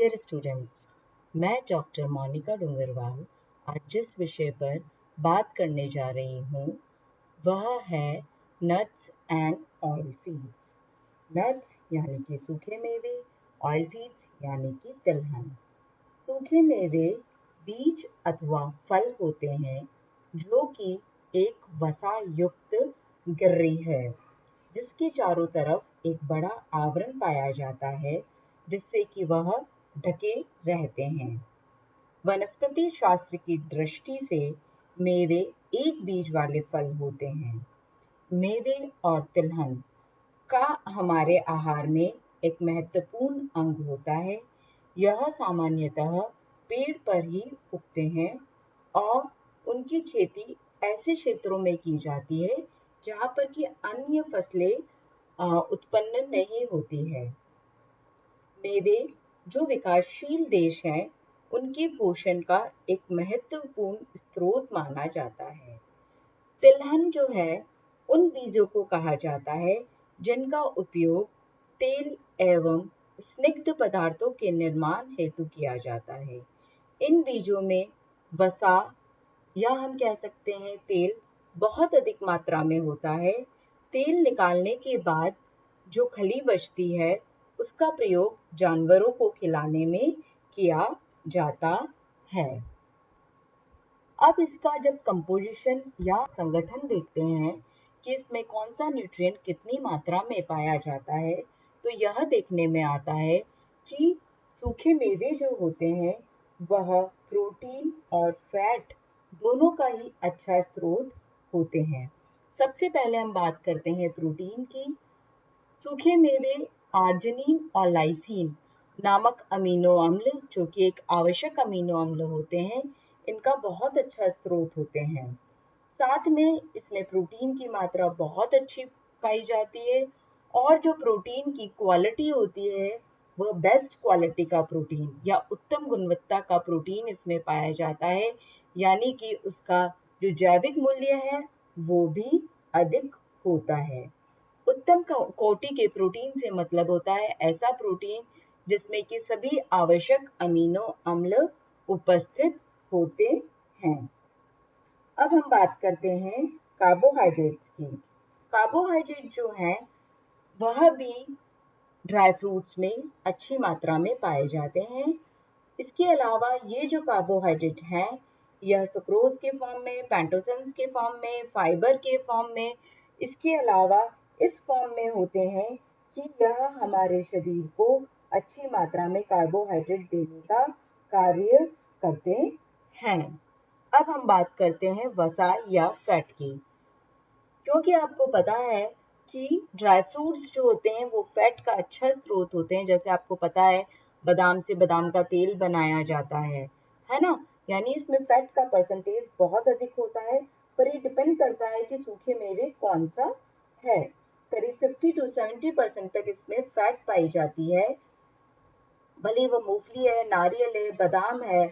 Dear students, मैं doctor Monika Dungarwal आज जिस विषय पर बात करने जा रही हूँ वह है nuts and oil seeds. Nuts यानी कि सूखे मेवे, ऑयल सीड्स यानी कि तिलहन। सूखे मेवे बीज अथवा फल होते हैं जो कि एक वसा युक्त गिर्री है जिसके चारों तरफ एक बड़ा आवरण पाया जाता है जिससे कि वह ढके रहते हैं। वनस्पति शास्त्र की दृष्टि से मेवे एक बीज वाले फल होते हैं। मेवे और तिलहन का हमारे आहार में एक महत्वपूर्ण अंग होता है। यह सामान्यतः पेड़ पर ही उगते हैं और उनकी खेती ऐसे क्षेत्रों में की जाती है जहाँ पर कि अन्य फसलें उत्पन्न नहीं होती है। मेवे जो विकासशील देश हैं उनके पोषण का एक महत्वपूर्ण स्रोत माना जाता है। तिलहन जो है उन बीजों को कहा जाता है जिनका उपयोग तेल एवं स्निग्ध पदार्थों के निर्माण हेतु किया जाता है। इन बीजों में वसा या हम कह सकते हैं तेल बहुत अधिक मात्रा में होता है। तेल निकालने के बाद जो खली बचती है उसका प्रयोग जानवरों को खिलाने में किया जाता है। अब इसका जब कंपोजिशन या संगठन देखते हैं कि इसमें कौन सा न्यूट्रिएंट कितनी मात्रा में पाया जाता है तो यह देखने में आता है कि सूखे मेवे जो होते हैं वह प्रोटीन और फैट दोनों का ही अच्छा स्रोत होते हैं। सबसे पहले हम बात करते हैं प्रोटीन की। सूखे मेवे आर्जिनिन और लाइसिन नामक अमीनो अम्ल जो कि एक आवश्यक अमीनो अम्ल होते हैं इनका बहुत अच्छा स्रोत होते हैं। साथ में इसमें प्रोटीन की मात्रा बहुत अच्छी पाई जाती है और जो प्रोटीन की क्वालिटी होती है वह बेस्ट क्वालिटी का प्रोटीन या उत्तम गुणवत्ता का प्रोटीन इसमें पाया जाता है, यानी कि उसका जो जैविक मूल्य है वो भी अधिक होता है। उत्तम कोटि के प्रोटीन से मतलब होता है ऐसा प्रोटीन जिसमें कि सभी आवश्यक अमीनो अम्ल उपस्थित होते हैं। अब हम बात करते हैं कार्बोहाइड्रेट्स की। कार्बोहाइड्रेट जो है वह भी ड्राई फ्रूट्स में अच्छी मात्रा में पाए जाते हैं। इसके अलावा ये जो कार्बोहाइड्रेट हैं यह सुक्रोज के फॉर्म में, पेंटोसेंस के फॉर्म में, फाइबर के फॉर्म में, इसके अलावा इस फॉर्म में होते हैं कि यह हमारे शरीर को अच्छी मात्रा में कार्बोहाइड्रेट देने का कार्य करते हैं। अब हम बात करते हैं वसा या फैट की। क्योंकि आपको पता है कि ड्राई फ्रूट्स जो होते हैं वो फैट का अच्छा स्रोत होते हैं। जैसे आपको पता है बादाम से बादाम का तेल बनाया जाता है ना। यानी इसमें फैट का परसेंटेज बहुत अधिक होता है, पर ये डिपेंड करता है कि सूखे मेवे कौन सा है। करीब 50 to 70% तक इसमें फैट पाई जाती है। भले वो मूंगफली है, नारियल है, बादाम है,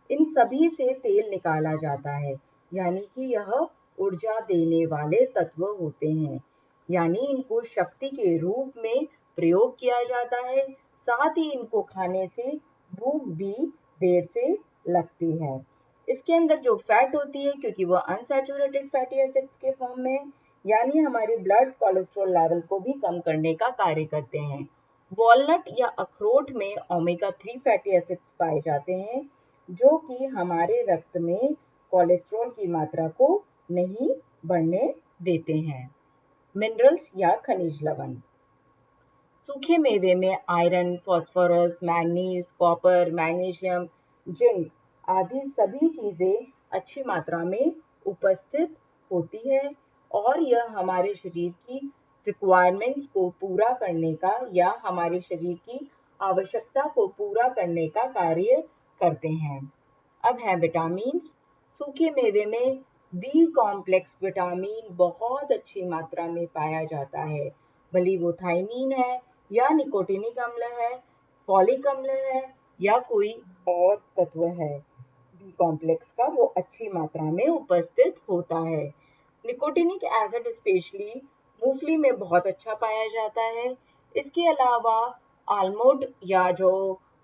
इन सभी से तेल निकाला जाता है, यानी कि यह ऊर्जा देने वाले तत्व होते हैं, यानी इनको शक्ति के रूप में प्रयोग किया जाता है। साथ ही इनको खाने से भूख भी देर से लगती है। इसके अंदर जो फैट होती है क्योंकि वह अनसैचुरेटेड फैटी एसिड्स के फॉर्म में, यानी हमारे ब्लड कोलेस्ट्रॉल लेवल को भी कम करने का कार्य करते हैं। वॉलनट या अखरोट में ओमेगा 3 फैटी एसिड्स पाए जाते हैं जो कि हमारे रक्त में कोलेस्ट्रॉल की मात्रा को नहीं बढ़ने देते हैं। मिनरल्स या खनिज लवण। सूखे मेवे में iron, phosphorus, manganese, copper, magnesium, zinc आदि सभी चीजें अच्छी मात्रा में उपस्थित होती है और यह हमारे शरीर की रिक्वायरमेंट्स को पूरा करने का या हमारे शरीर की आवश्यकता को पूरा करने का कार्य करते हैं। अब है विटामिन्स। सूखे मेवे में बी कॉम्प्लेक्स विटामिन बहुत अच्छी मात्रा में पाया जाता है, भले वो थायमीन है या निकोटिनिक अम्ल है, फॉलिक अम्ल है या कोई और तत्व है। बी कॉम्प्लेक्स का वो अच्छी मात्रा में उपस्थित होता है। निकोटिनिक एसिड स्पेशली मूंगफली में बहुत अच्छा पाया जाता है। इसके अलावा आलमंड या जो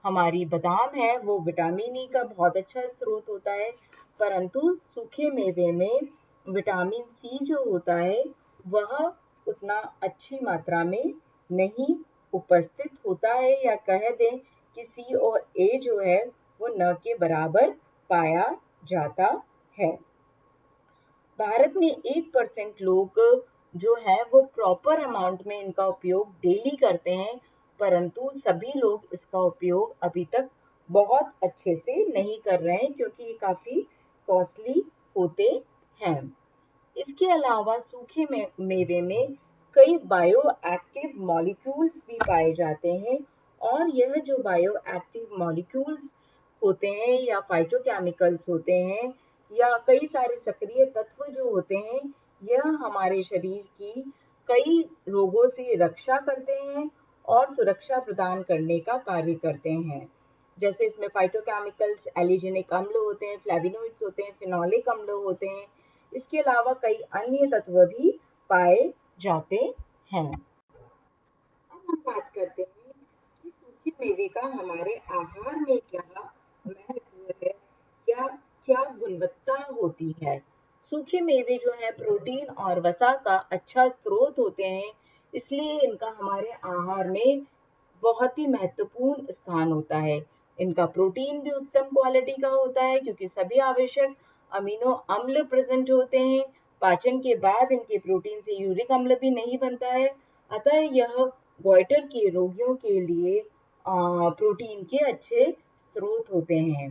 हमारी बादाम है वो विटामिन ई का बहुत अच्छा स्रोत होता है, परंतु सूखे मेवे में विटामिन सी जो होता है वह उतना अच्छी मात्रा में नहीं उपस्थित होता है, या कह दें कि सी और ए जो है वो न के बराबर पाया जाता है। भारत में 1% लोग जो है वो प्रॉपर अमाउंट में इनका उपयोग डेली करते हैं, परंतु सभी लोग इसका उपयोग अभी तक बहुत अच्छे से नहीं कर रहे हैं क्योंकि ये काफी कॉस्टली होते हैं। इसके अलावा सूखे मेवे में कई बायो एक्टिव मॉलिक्यूल्स भी पाए जाते हैं, और यह जो बायो एक्टिव मॉलिक्यूल्स होते हैं या फाइटोकेमिकल्स होते हैं या कई सारे सक्रिय तत्व जो होते हैं, यह हमारे शरीर की कई रोगों से रक्षा करते हैं और सुरक्षा प्रदान करने का कार्य करते हैं। जैसे इसमें फाइटोकेमिकल्स, एलिजेनिक अम्ल होते हैं, फ्लेविनोइड्स होते हैं, फिनोलिक अम्ल होते हैं। इसके अलावा कई अन्य तत्व भी पाए जाते हैं। अब हम बात करते हैं कि सूखे मेवे का हमारे आहार में क्या महत्व है, क्या क्या गुणवत्ता होती है। सूखे मेवे जो है प्रोटीन और वसा का अच्छा स्रोत होते हैं, इसलिए इनका हमारे आहार में बहुत ही महत्वपूर्ण स्थान होता है। इनका प्रोटीन भी उत्तम क्वालिटी का होता है क्योंकि सभी आवश्यक अमीनो अम्ल प्रेजेंट होते हैं। पाचन के बाद इनके प्रोटीन से यूरिक अम्ल भी नहीं बनता है, अतः यह गॉइटर के रोगियों के लिए प्रोटीन के अच्छे स्रोत होते हैं।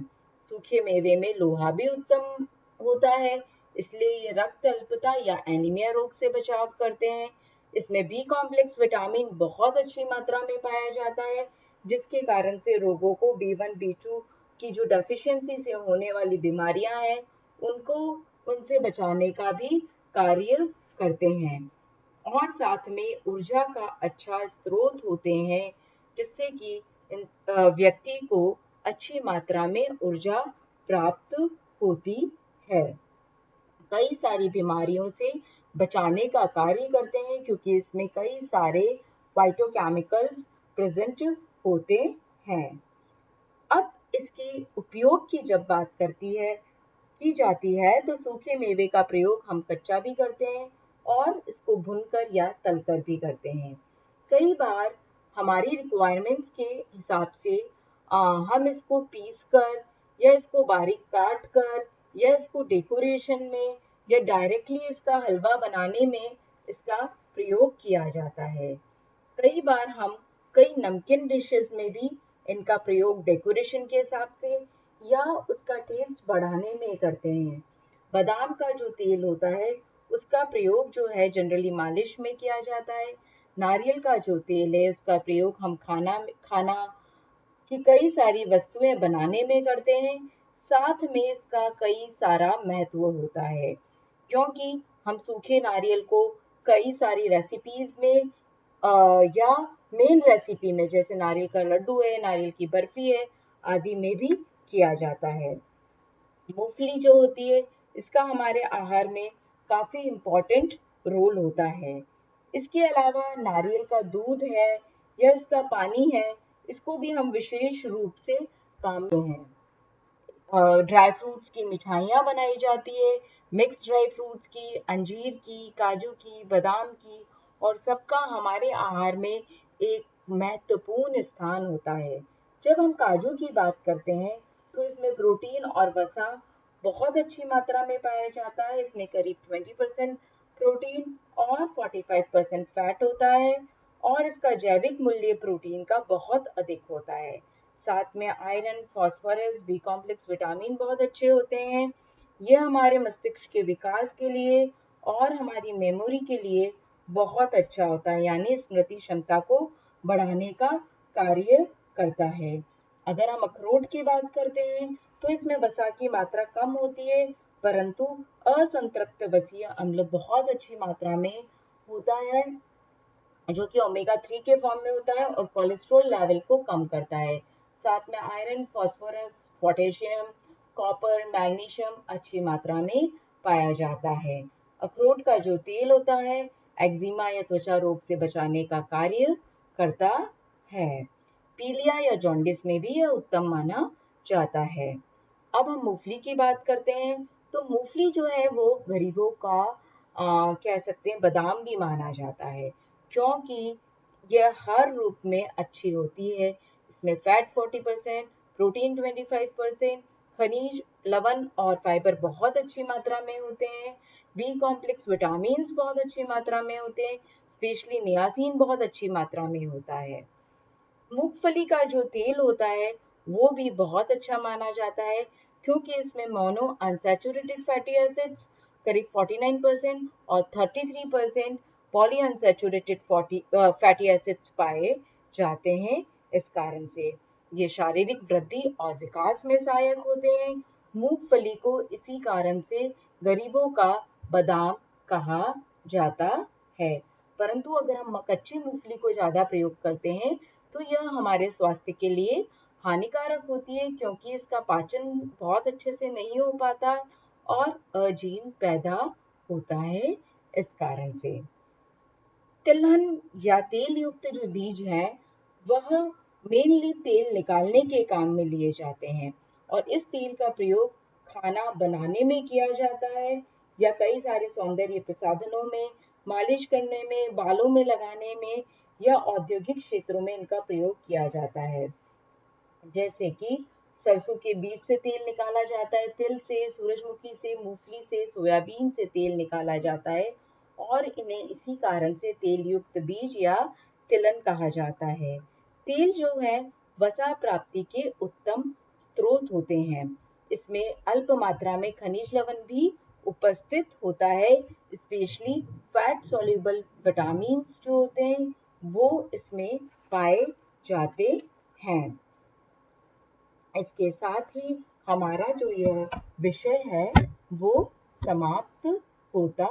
सूखे मेवे में लोहा भी उत्तम होता है, इसलिए ये रक्त अल्पता या एनीमिया रोग से बचाव करते हैं। इसमें बी कॉम्प्लेक्स विटामिन बहुत अच्छी मात्रा में पाया जाता है, जिसके कारण से रोगों को B1 B2 की जो डेफिशिएंसी से होने वाली बीमारियां हैं उनको उनसे बचाने का भी कार्य करते हैं, और साथ में ऊर्जा का अच्छा स्रोत होते हैं, जिससे कि व्यक्ति को अच्छी मात्रा में ऊर्जा प्राप्त होती है। कई सारी बीमारियों से बचाने का कार्य करते हैं क्योंकि इसमें कई सारे फाइटोकेमिकल्स प्रेजेंट होते हैं। अब इसके उपयोग की जब बात की जाती है तो सूखे मेवे का प्रयोग हम कच्चा भी करते हैं और इसको भूनकर या तलकर भी करते हैं। कई बार हमारी रिक्वायरमेंट्स के हिसाब से हम इसको पीस कर या इसको बारीक काट कर या इसको डेकोरेशन में या डायरेक्टली इसका हलवा बनाने में इसका प्रयोग किया जाता है। कई बार हम कई नमकीन डिशेस में भी इनका प्रयोग डेकोरेशन के हिसाब से या उसका टेस्ट बढ़ाने में करते हैं। बादाम का जो तेल होता है उसका प्रयोग जो है जनरली मालिश में किया जाता है। नारियल का जो तेल है उसका प्रयोग हम खाना की कई सारी वस्तुएं बनाने में करते हैं। साथ में इसका कई सारा महत्व होता है क्योंकि हम सूखे नारियल को कई सारी रेसिपीज में या मेन रेसिपी में जैसे नारियल का लड्डू है, नारियल की बर्फी है आदि में भी किया जाता है। मूंगफली जो होती है इसका हमारे आहार में काफी इम्पोर्टेंट रोल होता है। इसके अलावा नारियल का दूध है या इसका पानी है, इसको भी हम विशेष रूप से काम में हैं। ड्राई फ्रूट्स की मिठाइयाँ बनाई जाती है, मिक्स ड्राई फ्रूट्स की, अंजीर की, काजू की, बादाम की, और सबका हमारे आहार में एक महत्वपूर्ण स्थान होता है। जब हम काजू की बात करते हैं तो इसमें प्रोटीन और वसा बहुत अच्छी मात्रा में पाया जाता है। इसमें करीब 20% प्रोटीन और 45% फैट होता है, और इसका जैविक मूल्य प्रोटीन का बहुत अधिक होता है। साथ में iron, phosphorus, B complex vitamin बहुत अच्छे होते हैं। ये हमारे मस्तिष्क के विकास के लिए और हमारी मेमोरी के लिए बहुत अच्छा होता है, यानी स्मृति क्षमता को बढ़ाने का कार्य करता है। अगर हम अखरोट की बात करते हैं तो इसमें वसा की मात्रा कम होती है, परंतु असंतृप्त वसीय अम्ल बहुत अच्छी मात्रा में होता है, जो कि ओमेगा 3 के फॉर्म में होता है और कोलेस्ट्रॉल लेवल को कम करता है। साथ में iron, phosphorus, potassium, copper, magnesium अच्छी मात्रा में पाया जाता है। अखरोट का जो तेल होता है एक्जिमा या त्वचा रोग से बचाने का कार्य करता है। पीलिया या जॉन्डिस में भी यह उत्तम माना जाता है। अब हम मूंगफली की बात करते हैं। तो मूंगफली जो है वो गरीबों का कह सकते हैं बादाम भी माना जाता है, क्योंकि यह हर रूप में अच्छी होती है। इसमें फैट 40%, प्रोटीन 25%, खनिज, लवण और फाइबर बहुत अच्छी मात्रा में होते हैं। बी कॉम्प्लेक्स विटामिन्स बहुत अच्छी मात्रा में होते हैं, स्पेशली नियासिन बहुत अच्छी मात्रा में होता है। मूंगफली का जो तेल होता है वो भी बहुत अच्छा माना जाता है, क्योंकि इसमें मोनो अनसैचुरेटेड फैटी एसिड्स करीब 49% और 33% पॉली अनसैचुरेटेड फैटी एसिड्स पाए जाते हैं। इस कारण से ये शारीरिक वृद्धि और विकास में सहायक होते हैं। मूंगफली को इसी कारण से गरीबों का बादाम कहा जाता है। परंतु अगर हम कच्ची मूंगफली को ज्यादा प्रयोग करते हैं तो यह हमारे स्वास्थ्य के लिए हानिकारक होती है, क्योंकि इसका पाचन बहुत अच्छे से नहीं हो पाता और अजीर्ण पैदा होता है। इस कारण से तिलहन या तेल युक्त जो बीज हैं वह मेनली तेल निकालने के काम में लिए जाते हैं, और इस तेल का प्रयोग खाना बनाने में किया जाता है या कई सारे सौंदर्य प्रसाधनों में, मालिश करने में, बालों में लगाने में या औद्योगिक क्षेत्रों में इनका प्रयोग किया जाता है। जैसे कि सरसों के बीज से तेल निकाला जाता है, तिल से, सूरजमुखी से, मूंगफली से, सोयाबीन से तेल निकाला जाता है, और इन्हें इसी कारण से तेल युक्त बीज या तिलहन कहा जाता है। तेल जो है वसा प्राप्ति के उत्तम स्रोत होते हैं। इसमें अल्प मात्रा में खनिज लवण भी उपस्थित होता है, स्पेशली फैट सॉल्युबल विटामिन्स जो होते हैं वो इसमें पाए जाते हैं। इसके साथ ही हमारा जो यह विषय है वो समाप्त होता